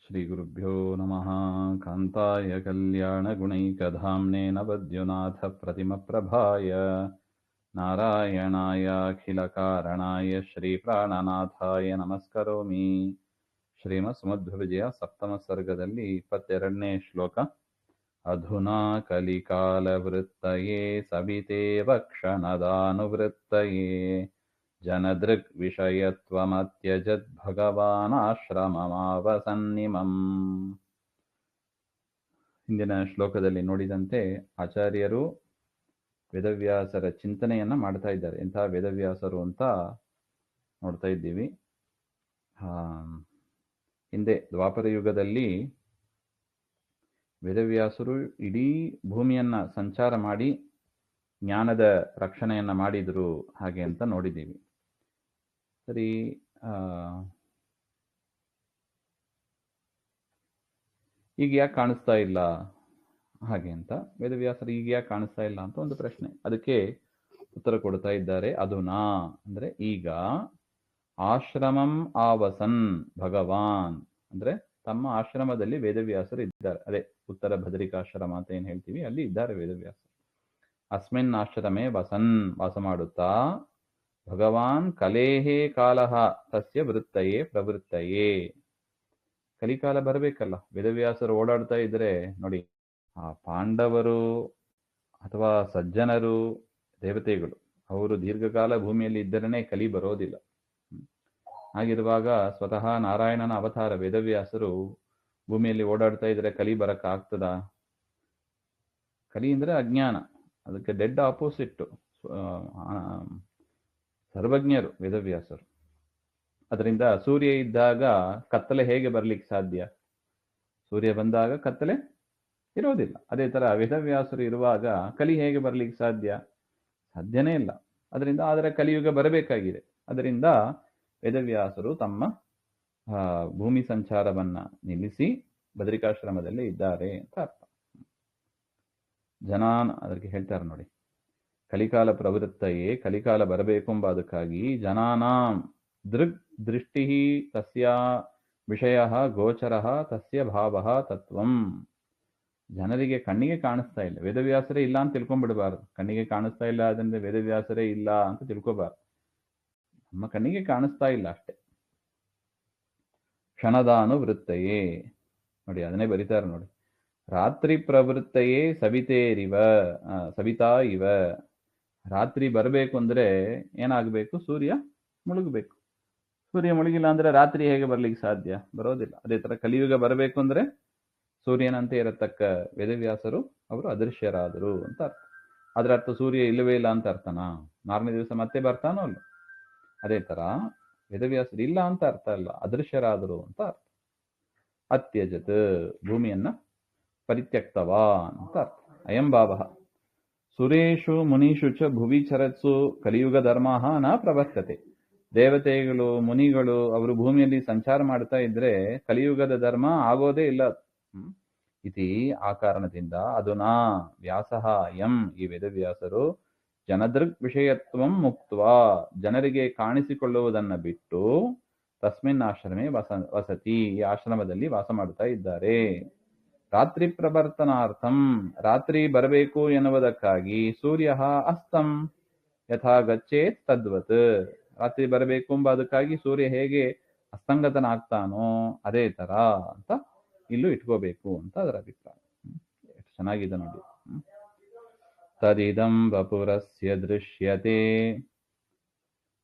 ಶ್ರೀಗುರುಭ್ಯೋ ನಮಃ. ಕಾಂತಾಯ ಕಲ್ಯಾಣಗುಣೈಕಧಾಮ್ನೇ ನವದ್ಯುನಾಥಪ್ರತಿಮಪ್ರಭಾಯ ನಾರಾಯಣಾಯ ಅಖಿಲಕಾರಣಾಯ ಶ್ರೀಪ್ರಾಣನಾಥಾಯ ನಮಸ್ಕರೋಮಿ. ಶ್ರೀಮತ್ಸುಮಧ್ವವಿಜಯ ಸಪ್ತಮ ಸರ್ಗದಲ್ಲಿ 22ನೇ ಶ್ಲೋಕ. ಅಧುನಾ ಕಲಿಕಾಲವೃತ್ತಯೇ ಸವಿತೇವ ಕ್ಷಣದಾನುವೃತ್ತಯೇ ಜನದೃಗ್ ವಿಷಯತ್ವಮತ್ಯಜದ್ ಭಗವಾನಾಶ್ರಮಮಾವಸನ್ನಿಮಂ. ಹಿಂದಿನ ಶ್ಲೋಕದಲ್ಲಿ ನೋಡಿದಂತೆ ಆಚಾರ್ಯರು ವೇದವ್ಯಾಸರ ಚಿಂತನೆಯನ್ನ ಮಾಡ್ತಾ ಇದ್ದಾರೆ. ಎಂಥ ವೇದವ್ಯಾಸರು ಅಂತ ನೋಡ್ತಾ ಇದ್ದೀವಿ. ಹಿಂದೆ ದ್ವಾಪರ ಯುಗದಲ್ಲಿ ವೇದವ್ಯಾಸರು ಇಡೀ ಭೂಮಿಯನ್ನ ಸಂಚಾರ ಮಾಡಿ ಜ್ಞಾನದ ರಕ್ಷಣೆಯನ್ನ ಮಾಡಿದ್ರು ಹಾಗೆ ಅಂತ ನೋಡಿದ್ದೀವಿ. ಸರಿ, ಈಗ ಯಾಕೆ ಕಾಣಿಸ್ತಾ ಇಲ್ಲ ಹಾಗೆ ಅಂತ, ವೇದವ್ಯಾಸರು ಈಗ ಯಾಕೆ ಕಾಣಿಸ್ತಾ ಇಲ್ಲ ಅಂತ ಒಂದು ಪ್ರಶ್ನೆ. ಅದಕ್ಕೆ ಉತ್ತರ ಕೊಡ್ತಾ ಇದ್ದಾರೆ. ಅಧುನಾ ಅಂದ್ರೆ ಈಗ, ಆಶ್ರಮಂ ಆವಸನ್ ಭಗವಾನ್ ಅಂದ್ರೆ ತಮ್ಮ ಆಶ್ರಮದಲ್ಲಿ ವೇದವ್ಯಾಸರು ಇದ್ದಾರೆ. ಅದೇ ಉತ್ತರ ಭದ್ರಿಕಾಶ್ರಮ ಅಂತ ಏನ್ ಹೇಳ್ತೀವಿ, ಅಲ್ಲಿ ಇದ್ದಾರೆ ವೇದವ್ಯಾಸರು. ಅಸ್ಮಿನ್ ಆಶ್ರಮೇ ವಸನ್ ವಾಸ ಮಾಡುತ್ತಾ, ಭಗವಾನ್ ಕಲೇಹೇ ಕಾಲಹ ತಸ್ಯ ವೃತ್ತಯೇ ಪ್ರವೃತ್ತಯೇ. ಕಲಿಕಾಲ ಬರಬೇಕಲ್ಲ, ವೇದವ್ಯಾಸರು ಓಡಾಡ್ತಾ ಇದ್ರೆ ನೋಡಿ, ಆ ಪಾಂಡವರು ಅಥವಾ ಸಜ್ಜನರು ದೇವತೆಗಳು ಅವರು ದೀರ್ಘಕಾಲ ಭೂಮಿಯಲ್ಲಿ ಇದ್ದರೇ ಕಲಿ ಬರೋದಿಲ್ಲ. ಹಾಗಿರುವಾಗ ಸ್ವತಃ ನಾರಾಯಣನ ಅವತಾರ ವೇದವ್ಯಾಸರು ಭೂಮಿಯಲ್ಲಿ ಓಡಾಡ್ತಾ ಇದ್ರೆ ಕಲಿ ಬರಕ್ ಆಗ್ತದ? ಕಲಿ ಅಂದ್ರೆ ಅಜ್ಞಾನ, ಅದಕ್ಕೆ ಡೆಡ್ ಆಪೋಸಿಟ್. ಸರ್ವಜ್ಞರು ವೇದವ್ಯಾಸರು. ಅದರಿಂದ ಸೂರ್ಯ ಇದ್ದಾಗ ಕತ್ತಲೆ ಹೇಗೆ ಬರ್ಲಿಕ್ಕೆ ಸಾಧ್ಯ? ಸೂರ್ಯ ಬಂದಾಗ ಕತ್ತಲೆ ಇರೋದಿಲ್ಲ. ಅದೇ ತರ ವೇದವ್ಯಾಸರು ಇರುವಾಗ ಕಲಿ ಹೇಗೆ ಬರ್ಲಿಕ್ಕೆ ಸಾಧ್ಯ? ಸಾಧ್ಯನೇ ಇಲ್ಲ. ಅದರಿಂದ ಆದರೆ ಕಲಿಯುಗ ಬರಬೇಕಾಗಿದೆ. ಅದರಿಂದ ವೇದವ್ಯಾಸರು ತಮ್ಮ ಭೂಮಿ ಸಂಚಾರವನ್ನ ನಿಲ್ಲಿಸಿ ಬದ್ರಿಕಾಶ್ರಮದಲ್ಲಿ ಇದ್ದಾರೆ ಅಂತ ಅರ್ಥ. ಅದಕ್ಕೆ ಹೇಳ್ತಾರೆ ನೋಡಿ, ಕಲಿಕಾಲ ಪ್ರವೃತ್ತಯೇ, ಕಲಿಕಾಲ ಬರಬೇಕೆಂಬ ಅದಕ್ಕಾಗಿ ಜನಾನಾಂ ದೃಗ್ ದೃಷ್ಟಿ ತಸ್ಯ ವಿಷಯ ಗೋಚರ ತಸ್ಯ ಭಾವ ತತ್ವಂ. ಜನರಿಗೆ ಕಣ್ಣಿಗೆ ಕಾಣಿಸ್ತಾ ಇಲ್ಲ, ವೇದವ್ಯಾಸರೇ ಇಲ್ಲ ಅಂತ ತಿಳ್ಕೊಂಡ್ಬಿಡಬಾರ್ದು. ಕಣ್ಣಿಗೆ ಕಾಣಿಸ್ತಾ ಇಲ್ಲ ಅದರಿಂದ ವೇದವ್ಯಾಸರೇ ಇಲ್ಲ ಅಂತ ತಿಳ್ಕೊಬಾರ್ದು. ನಮ್ಮ ಕಣ್ಣಿಗೆ ಕಾಣಿಸ್ತಾ ಇಲ್ಲ ಅಷ್ಟೇ. ಕ್ಷಣದಾನುವೃತ್ತಯೇ ನೋಡಿ, ಅದನ್ನೇ ಬರೀತಾರೆ ನೋಡಿ. ರಾತ್ರಿ ಪ್ರವೃತ್ತಯೇ ಸವಿತಾ ಇವ. ರಾತ್ರಿ ಬರಬೇಕು ಅಂದ್ರೆ ಏನಾಗಬೇಕು? ಸೂರ್ಯ ಮುಳುಗಬೇಕು. ಸೂರ್ಯ ಮುಳುಗಿಲ್ಲ ಅಂದ್ರೆ ರಾತ್ರಿ ಹೇಗೆ ಬರ್ಲಿಕ್ಕೆ ಸಾಧ್ಯ? ಬರೋದಿಲ್ಲ. ಅದೇ ತರ ಕಲಿಯುಗ ಬರಬೇಕು ಅಂದ್ರೆ ಸೂರ್ಯನಂತೆ ಇರತಕ್ಕ ವೇದವ್ಯಾಸರು ಅವರು ಅದೃಶ್ಯರಾದರು ಅಂತ ಅರ್ಥ. ಅದ್ರ ಅರ್ಥ ಸೂರ್ಯ ಇಲ್ಲವೇ ಇಲ್ಲ ಅಂತ ಅರ್ಥನಾ? 4ನೇ ದಿವಸ ಮತ್ತೆ ಬರ್ತಾನೋ ಅಲ್ಲ? ಅದೇ ತರ ವೇದವ್ಯಾಸರು ಇಲ್ಲ ಅಂತ ಅರ್ಥ ಅಲ್ಲ, ಅದೃಶ್ಯರಾದರು ಅಂತ ಅರ್ಥ. ಅತ್ಯಜತ್ ಭೂಮಿಯನ್ನ ಪರಿತ್ಯಕ್ತವಾ ಅಂತ ಅರ್ಥ. ಅಯಂ ಭಾವ ಸುರೇಶು ಮುನೀಷು ಚ ಭುವಿ ಚರತ್ಸು ಕಲಿಯುಗ ಧರ್ಮ ನ ಪ್ರವರ್ತತೆ. ದೇವತೆಗಳು ಮುನಿಗಳು ಅವರು ಭೂಮಿಯಲ್ಲಿ ಸಂಚಾರ ಮಾಡ್ತಾ ಇದ್ರೆ ಕಲಿಯುಗದ ಧರ್ಮ ಆಗೋದೇ ಇಲ್ಲ. ಇತಿ ಆ ಕಾರಣದಿಂದ ಅಧುನಾ ವ್ಯಾಸಃ ಯಂ ಈ ವೇದವ್ಯಾಸರು ಜನದೃಗ್ ವಿಷಯತ್ವಂ ಮುಕ್ತ್ವಾ ಜನರಿಗೆ ಕಾಣಿಸಿಕೊಳ್ಳುವುದನ್ನ ಬಿಟ್ಟು ತಸ್ಮಿನ್ ಆಶ್ರಮೇ ವಸತಿ ಈ ಆಶ್ರಮದಲ್ಲಿ ವಾಸ ಮಾಡ್ತಾ ಇದ್ದಾರೆ. ರಾತ್ರಿ ಪ್ರವರ್ತನಾರ್ಥಂ ರಾತ್ರಿ ಬರಬೇಕು ಎನ್ನುವುದಕ್ಕಾಗಿ ಸೂರ್ಯ ಅಸ್ತಂ ಯಥಾ ಗಚ್ಚೇತ್ ತದ್ವತ್. ರಾತ್ರಿ ಬರಬೇಕು ಎಂಬ ಅದಕ್ಕಾಗಿ ಸೂರ್ಯ ಹೇಗೆ ಅಸ್ತಂಗತನಾಗ್ತಾನೋ ಅದೇ ತರ ಅಂತ ಇಲ್ಲೂ ಇಟ್ಕೋಬೇಕು ಅಂತ ಅದರ ಅಭಿಪ್ರಾಯ. ಎಷ್ಟು ಚೆನ್ನಾಗಿದೆ ನೋಡಿ. ತದಿದಂ ವಪುರಸ್ಯ ದೃಶ್ಯತೆ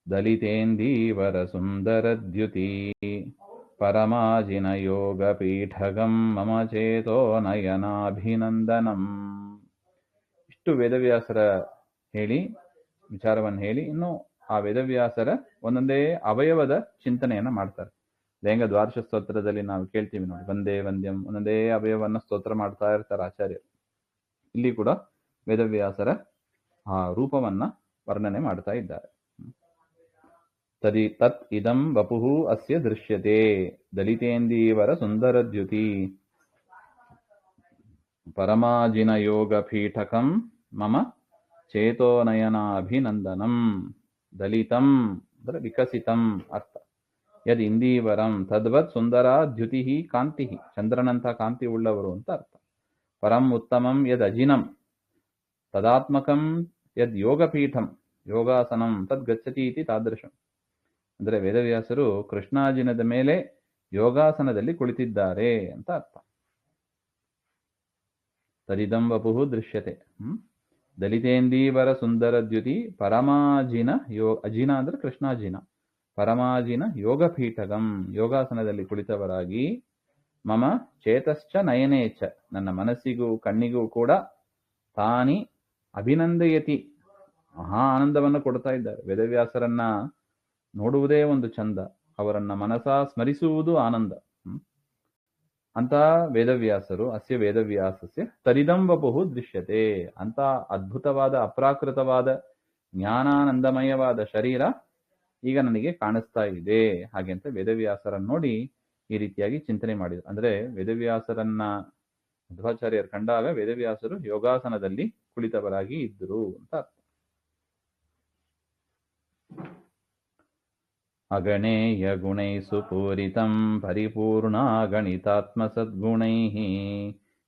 ದಲಿತೇಂದೀವರ ಸುಂದರದ್ಯುತಿ ಪರಮಾಜಿನ ಯೋಗ ಪೀಠಗಂ ಮಮ ಚೇತೋ ನಯನಾಭಿನಂದನಂ. ಇಷ್ಟು ವೇದವ್ಯಾಸರ ವಿಚಾರವನ್ನು ಹೇಳಿ ಇನ್ನು ಆ ವೇದವ್ಯಾಸರ ಒಂದೊಂದೇ ಅವಯವದ ಚಿಂತನೆಯನ್ನ ಮಾಡ್ತಾರೆ. ಲೇಂಗ ದ್ವಾದಶ ಸ್ತೋತ್ರದಲ್ಲಿ ನಾವು ಕೇಳ್ತೀವಿ ನೋಡಿ, ವಂದೇ ವಂದ್ಯಂ, ಒಂದೊಂದೇ ಅವಯವನ್ನ ಸ್ತೋತ್ರ ಮಾಡ್ತಾ ಇರ್ತಾರೆ ಆಚಾರ್ಯರು. ಇಲ್ಲಿ ಕೂಡ ವೇದವ್ಯಾಸರ ಆ ರೂಪವನ್ನ ವರ್ಣನೆ ಮಾಡ್ತಾ ಇದ್ದಾರೆ. ತತ್ ಇದಂ ವಪುಃ ಅಸ್ಯ ದೃಶ್ಯತೆ ದಲಿತೇಂದೀವರ ಸುಂದರದ್ಯುತಿ ಪರಮಾಜಿನ ಯೋಗ ಪೀಠಕಂ ಮಮ ಚೇತೋನಯನಾಭಿನಂದನಂ. ದಲಿತಂ ಅಂದ್ರೆ ವಿಕಸಿತಂ ಅರ್ಥ. ಯದ್ ಇಂದೀವರಂ ತದ್ವತ್ ಸುಂದರ ದ್ಯುತಿ ಕಾಂತಿ, ಚಂದ್ರನಂಥ ಕಾಂತಿ ಉಳ್ಳವರು ಅಂತ ಅರ್ಥ. ಪರಂ ಉತ್ತಮಂ ಯದ್ ಅಜಿನಂ ತದಾತ್ಮಕಂ ಯದ್ ಯೋಗಪೀಠಂ ಯೋಗಾಸನಂ ತದ್ ಗಚ್ಚತಿ ಇತಿ ತಾದೃಶಂ. ಅಂದರೆ ವೇದವ್ಯಾಸರು ಕೃಷ್ಣಾಜಿನದ ಮೇಲೆ ಯೋಗಾಸನದಲ್ಲಿ ಕುಳಿತಿದ್ದಾರೆ ಅಂತ ಅರ್ಥ. ತದಿದಂ ವಪುಃ ದೃಶ್ಯತೆ. ದಲಿತೇಂದೀವರ ಸುಂದರ ದ್ಯುತಿ ಪರಮಾಜಿನ ಅಜಿನ ಅಂದ್ರೆ ಕೃಷ್ಣಾಜಿನ, ಪರಮಾಜಿನ ಯೋಗಪೀಠಗಂ ಯೋಗಾಸನದಲ್ಲಿ ಕುಳಿತವರಾಗಿ, ಮಮ ಚೇತಶ್ಚ ನಯನೇಚ ನನ್ನ ಮನಸ್ಸಿಗೂ ಕಣ್ಣಿಗೂ ಕೂಡ ತಾನಿ ಅಭಿನಂದಯತಿ ಮಹಾ ಆನಂದವನ್ನು ಕೊಡ್ತಾ ಇದ್ದಾರೆ. ವೇದವ್ಯಾಸರನ್ನ ನೋಡುವುದೇ ಒಂದು ಚಂದ, ಅವರನ್ನ ಮನಸ ಸ್ಮರಿಸುವುದು ಆನಂದ. ಅಂತ ವೇದವ್ಯಾಸರು ಅಸ್ಯ ವೇದವ್ಯಾಸಸ್ಯ ತರಿದಂ ವಪುಃ ದೃಶ್ಯತೆ, ಅಂತ ಅದ್ಭುತವಾದ ಅಪ್ರಾಕೃತವಾದ ಜ್ಞಾನಾನಂದಮಯವಾದ ಶರೀರ ಈಗ ನನಗೆ ಕಾಣಿಸ್ತಾ ಇದೆ. ಹಾಗೆ ಅಂತ ವೇದವ್ಯಾಸರನ್ನು ನೋಡಿ ಈ ರೀತಿಯಾಗಿ ಚಿಂತನೆ ಮಾಡಿದರು. ಅಂದ್ರೆ ವೇದವ್ಯಾಸರನ್ನ ಮಧ್ವಾಚಾರ್ಯರು ಕಂಡಾಗ ವೇದವ್ಯಾಸರು ಯೋಗಾಸನದಲ್ಲಿ ಕುಳಿತವರಾಗಿ ಇದ್ದರು ಅಂತ ಅರ್ಥ. ಅಗಣೇಯ ಗುಣೈ ಸುಪೂರಿತಂ ಪರಿಪೂರ್ಣ ಗಣಿತಾತ್ಮ ಸದ್ಗುಣೈಃ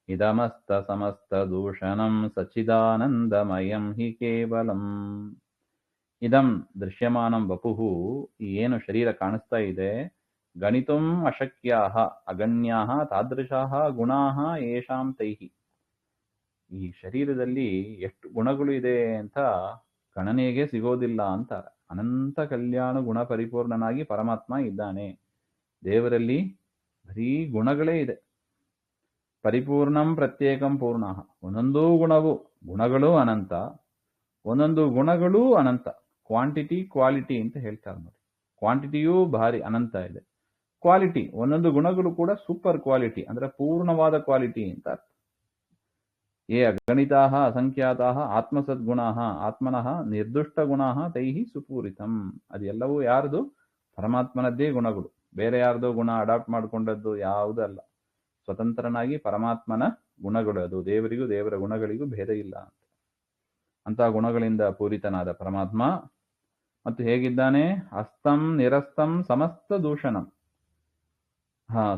ಇದಮಸ್ತ ಸಮಸ್ತ ದೂಷಣಂ ಸಚ್ಚಿದಾನಂದಮಯಂ ಹಿ ಕೇವಲಂ. ಇದಂ ದೃಶ್ಯಮಾನಂ ವಪುಃ, ಏನು ಶರೀರ ಕಾಣಿಸ್ತಾ ಇದೆ, ಗಣಿತುಂ ಅಶಕ್ಯಾಃ ಅಗಣ್ಯಾಃ ತಾದೃಶಾಃ ಗುಣಾಃ ಯೇಷಾಂ ತೈಃ. ಈ ಶರೀರದಲ್ಲಿ ಎಷ್ಟು ಗುಣಗಳು ಇದೆ ಅಂತ ಗಣನೆಗೆ ಸಿಗೋದಿಲ್ಲ ಅಂತಾರೆ. ಅನಂತ ಕಲ್ಯಾಣ ಗುಣ ಪರಿಪೂರ್ಣನಾಗಿ ಪರಮಾತ್ಮ ಇದ್ದಾನೆ. ದೇವರಲ್ಲಿ ಬರೀ ಗುಣಗಳೇ ಇದೆ. ಪರಿಪೂರ್ಣಂ ಪ್ರತ್ಯೇಕಂ ಪೂರ್ಣ, ಒಂದೊಂದೂ ಗುಣಗಳು ಅನಂತ, ಒಂದೊಂದು ಗುಣಗಳೂ ಅನಂತ. ಕ್ವಾಂಟಿಟಿ ಕ್ವಾಲಿಟಿ ಅಂತ ಹೇಳ್ತಾರೆ ನೋಡಿ. ಕ್ವಾಂಟಿಟಿಯೂ ಭಾರಿ ಅನಂತ ಇದೆ, ಕ್ವಾಲಿಟಿ ಒಂದೊಂದು ಗುಣಗಳು ಕೂಡ ಸೂಪರ್ ಕ್ವಾಲಿಟಿ ಅಂದ್ರೆ ಪೂರ್ಣವಾದ ಕ್ವಾಲಿಟಿ ಅಂತ ಅರ್ಥ. ಯೇ ಅಗಣಿತಾಃ ಅಸಂಖ್ಯಾತಾಃ ಆತ್ಮಸದ್ಗುಣಾಃ ಆತ್ಮನಃ ನಿರ್ದುಷ್ಟ ಗುಣಾಃ ತೈಃ ಸುಪೂರಿತಂ. ಅದೆಲ್ಲವೂ ಯಾರ್ದು? ಪರಮಾತ್ಮನದ್ದೇ ಗುಣಗಳು, ಬೇರೆ ಯಾರ್ದೋ ಗುಣ ಅಡಾಪ್ಟ್ ಮಾಡಿಕೊಂಡದ್ದು ಯಾವುದೂ ಅಲ್ಲ. ಸ್ವತಂತ್ರನಾಗಿ ಪರಮಾತ್ಮನ ಗುಣಗಳು ಅದು. ದೇವರಿಗೂ ದೇವರ ಗುಣಗಳಿಗೂ ಭೇದ ಇಲ್ಲ ಅಂತ. ಅಂತಹ ಗುಣಗಳಿಂದ ಪೂರಿತನಾದ ಪರಮಾತ್ಮ ಮತ್ತು ಹೇಗಿದ್ದಾನೆ? ಅಸ್ತಂ ನಿರಸ್ತಂ ಸಮಸ್ತ ದೂಷಣಂ.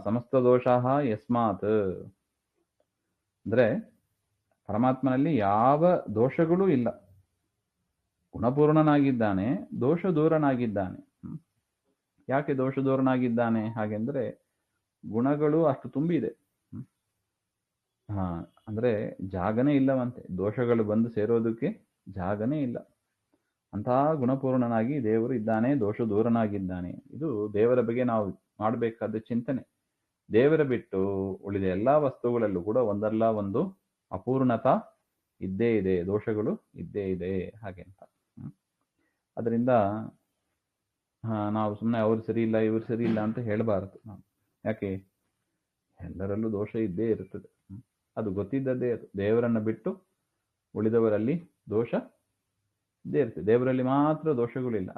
ಸಮಸ್ತ ದೋಷಾಃ ಯಸ್ಮಾತ್ ಅಂದ್ರೆ ಪರಮಾತ್ಮನಲ್ಲಿ ಯಾವ ದೋಷಗಳೂ ಇಲ್ಲ. ಗುಣಪೂರ್ಣನಾಗಿದ್ದಾನೆ, ದೋಷ ದೂರನಾಗಿದ್ದಾನೆ. ಯಾಕೆ ದೋಷ ದೂರನಾಗಿದ್ದಾನೆ ಹಾಗೆಂದ್ರೆ ಗುಣಗಳು ಅಷ್ಟು ತುಂಬಿದೆ. ಅಂದ್ರೆ ಜಾಗನೇ ಇಲ್ಲವಂತೆ, ದೋಷಗಳು ಬಂದು ಸೇರೋದಕ್ಕೆ ಜಾಗನೇ ಇಲ್ಲ. ಅಂತಹ ಗುಣಪೂರ್ಣನಾಗಿ ದೇವರು ಇದ್ದಾನೆ, ದೋಷ ದೂರನಾಗಿದ್ದಾನೆ. ಇದು ದೇವರ ಬಗ್ಗೆ ನಾವು ಮಾಡಬೇಕಾದ ಚಿಂತನೆ. ದೇವರ ಬಿಟ್ಟು ಉಳಿದ ಎಲ್ಲಾ ವಸ್ತುಗಳಲ್ಲೂ ಕೂಡ ಒಂದಲ್ಲ ಒಂದು ಅಪೂರ್ಣತಾ ಇದ್ದೇ ಇದೆ, ದೋಷಗಳು ಇದ್ದೇ ಇದೆ ಹಾಗೆ ಅಂತ. ಅದರಿಂದ ನಾವು ಸುಮ್ಮನೆ ಅವ್ರು ಸರಿ ಇಲ್ಲ ಇವ್ರು ಸರಿ ಇಲ್ಲ ಅಂತ ಹೇಳಬಾರದು ನಾವು. ಯಾಕೆ? ಎಲ್ಲರಲ್ಲೂ ದೋಷ ಇದ್ದೇ ಇರುತ್ತದೆ, ಅದು ಗೊತ್ತಿದ್ದದ್ದೇ. ಅದು ದೇವರನ್ನ ಬಿಟ್ಟು ಉಳಿದವರಲ್ಲಿ ದೋಷ ಇದ್ದೇ ಇರ್ತದೆ, ದೇವರಲ್ಲಿ ಮಾತ್ರ ದೋಷಗಳಿಲ್ಲ.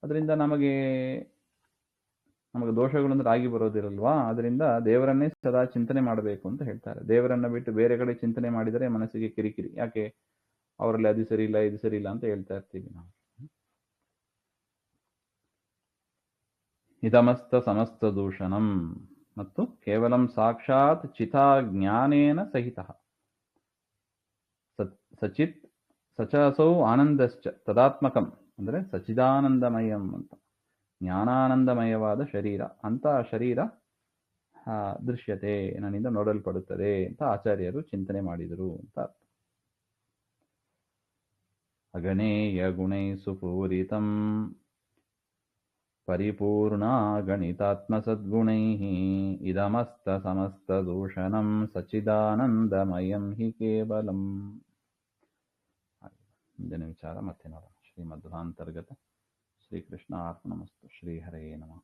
ಅದರಿಂದ ನಮಗೆ ದೋಷಗಳು ಅಂದ್ರೆ ಆಗಿ ಬರೋದಿರಲ್ವಾ. ಅದರಿಂದ ದೇವರನ್ನೇ ಸದಾ ಚಿಂತನೆ ಮಾಡಬೇಕು ಅಂತ ಹೇಳ್ತಾರೆ. ದೇವರನ್ನ ಬಿಟ್ಟು ಬೇರೆ ಕಡೆ ಚಿಂತನೆ ಮಾಡಿದರೆ ಮನಸ್ಸಿಗೆ ಕಿರಿಕಿರಿ. ಯಾಕೆ? ಅವರಲ್ಲಿ ಅದು ಸರಿ ಇಲ್ಲ ಇದು ಸರಿ ಇಲ್ಲ ಅಂತ ಹೇಳ್ತಾ ಇರ್ತೀವಿ ನಾವು. ಇದಮಸ್ತ ಸಮಸ್ತ ದೂಷಣಂ ಮತ್ತು ಕೇವಲಂ ಸಾಕ್ಷಾತ್ ಚಿತಾ ಜ್ಞಾನೇನ ಸಹಿತ ಸಚಿತ್ ಸಚಸೌ ಆನಂದಶ್ಚ ತದಾತ್ಮಕಂ ಅಂದ್ರೆ ಸಚಿದಾನಂದಮಯಂ ಅಂತ, ಜ್ಞಾನಾನಂದಮಯವಾದ ಶರೀರ ಅಂತ ಶರೀರ ದೃಶ್ಯತೆ ನನ್ನಿಂದ ನೋಡಲ್ಪಡುತ್ತದೆ ಅಂತ ಆಚಾರ್ಯರು ಚಿಂತನೆ ಮಾಡಿದರು ಅಂತ ಅರ್ಥ. ಅಗಣೇಯ ಗುಣೈ ಸುಪೂರಿತಂ ಪರಿಪೂರ್ಣ ಗಣಿತಾತ್ಮ ಸದ್ಗುಣೈಃ ಇದಮಸ್ತ ಸಮಸ್ತ ದೂಷಣಂ ಸಚ್ಚಿದಾನಂದಮಯಂ ಹಿ ಕೇವಲಂ. ಮುಂದಿನ ವಿಚಾರ ಮತ್ತೆ ನೋಡೋಣ. ಶ್ರೀಮಧ್ವಾಂತರ್ಗತ ಶ್ರೀಕೃಷ್ಣ ಅರ್ಪಣಮಸ್ತು. ಶ್ರೀಹರೇ ನಮಃ.